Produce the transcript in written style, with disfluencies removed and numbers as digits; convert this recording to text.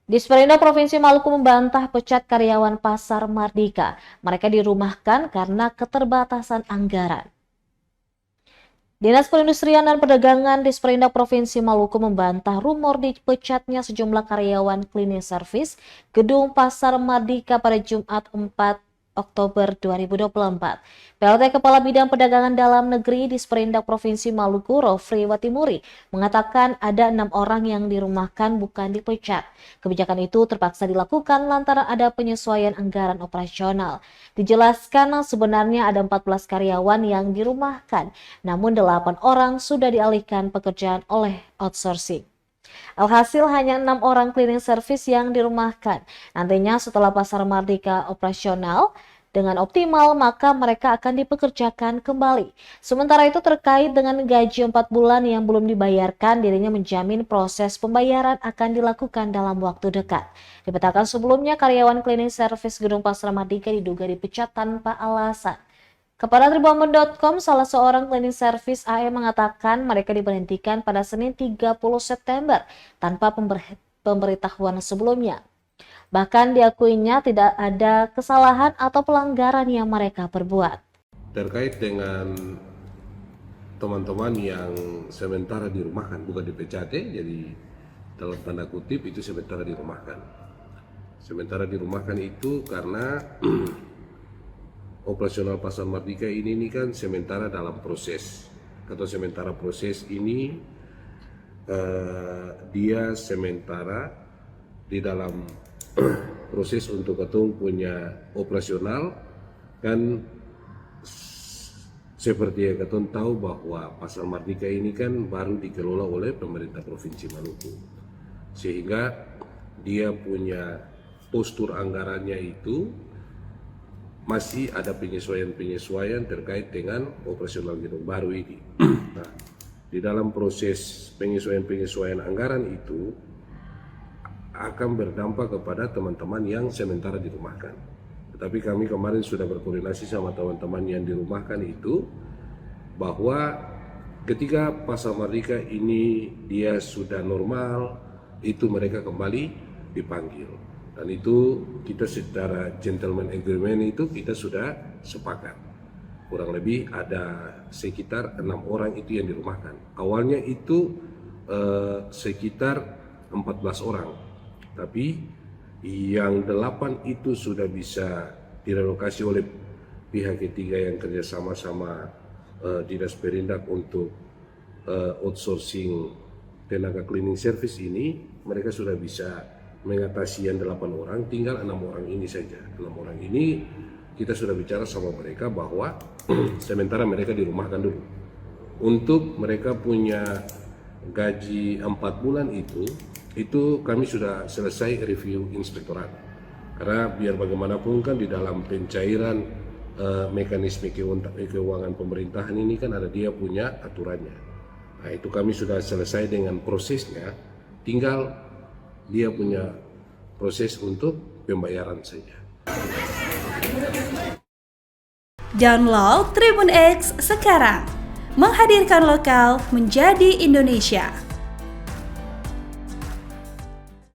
Disperindak Provinsi Maluku membantah pecat karyawan Pasar Mardika. Mereka dirumahkan karena keterbatasan anggaran. Dinas Perindustrian dan Perdagangan Disperindak Provinsi Maluku membantah rumor dipecatnya sejumlah karyawan cleaning service gedung Pasar Mardika pada Jumat 4 Oktober 2024. PLT Kepala Bidang Perdagangan Dalam Negeri Disperindak Provinsi Maluku, Rofri Watimuri, mengatakan ada 6 orang yang dirumahkan bukan dipecat. Kebijakan itu terpaksa dilakukan lantaran ada penyesuaian anggaran operasional. Dijelaskan sebenarnya ada 14 karyawan yang dirumahkan, namun 8 orang sudah dialihkan pekerjaan oleh outsourcing. Alhasil hanya 6 orang cleaning service yang dirumahkan. Nantinya setelah Pasar Mardika operasional dengan optimal, maka mereka akan dipekerjakan kembali. Sementara itu terkait dengan gaji 4 bulan yang belum dibayarkan, dirinya menjamin proses pembayaran akan dilakukan dalam waktu dekat. Dipetakan sebelumnya karyawan cleaning service gedung Pasar Mardika diduga dipecat tanpa alasan. Kepada Tribunbon.com, salah seorang cleaning service AE mengatakan mereka diberhentikan pada Senin 30 September tanpa pemberitahuan sebelumnya. Bahkan diakuinya tidak ada kesalahan atau pelanggaran yang mereka perbuat. Terkait dengan teman-teman yang sementara dirumahkan, bukan dipecat ya, jadi dalam tanda kutip itu sementara dirumahkan. Sementara dirumahkan itu karena operasional Pasar Mardika ini kan sementara dalam proses, atau sementara proses ini dia sementara di dalam proses untuk ketemu punya operasional. Kan seperti yang ketemu tahu bahwa Pasar Mardika ini kan baru dikelola oleh pemerintah Provinsi Maluku, sehingga dia punya postur anggarannya itu masih ada penyesuaian terkait dengan operasional gedung baru ini. Nah, di dalam proses penyesuaian anggaran itu akan berdampak kepada teman-teman yang sementara dirumahkan. Tetapi kami kemarin sudah berkoordinasi sama teman-teman yang dirumahkan itu, bahwa ketika Pasar Mardika ini dia sudah normal, itu mereka kembali dipanggil. Dan itu kita secara gentleman agreement itu kita sudah sepakat. Kurang lebih ada sekitar 6 orang itu yang dirumahkan. Awalnya itu sekitar 14 orang. Tapi yang 8 itu sudah bisa direlokasi oleh pihak ketiga yang kerjasama sama Dinas Perindak untuk outsourcing tenaga cleaning service ini. Mereka sudah bisa mengatasi yang 8 orang, tinggal 6 orang ini saja. 6 orang ini kita sudah bicara sama mereka bahwa sementara mereka dirumahkan dulu. Untuk mereka punya gaji 4 bulan itu kami sudah selesai review inspektorat. Karena biar bagaimanapun kan di dalam pencairan mekanisme keuangan pemerintahan ini kan ada dia punya aturannya. Nah, itu kami sudah selesai dengan prosesnya, tinggal dia punya proses untuk pembayaran saja. Download Tribun X sekarang, menghadirkan lokal menjadi Indonesia.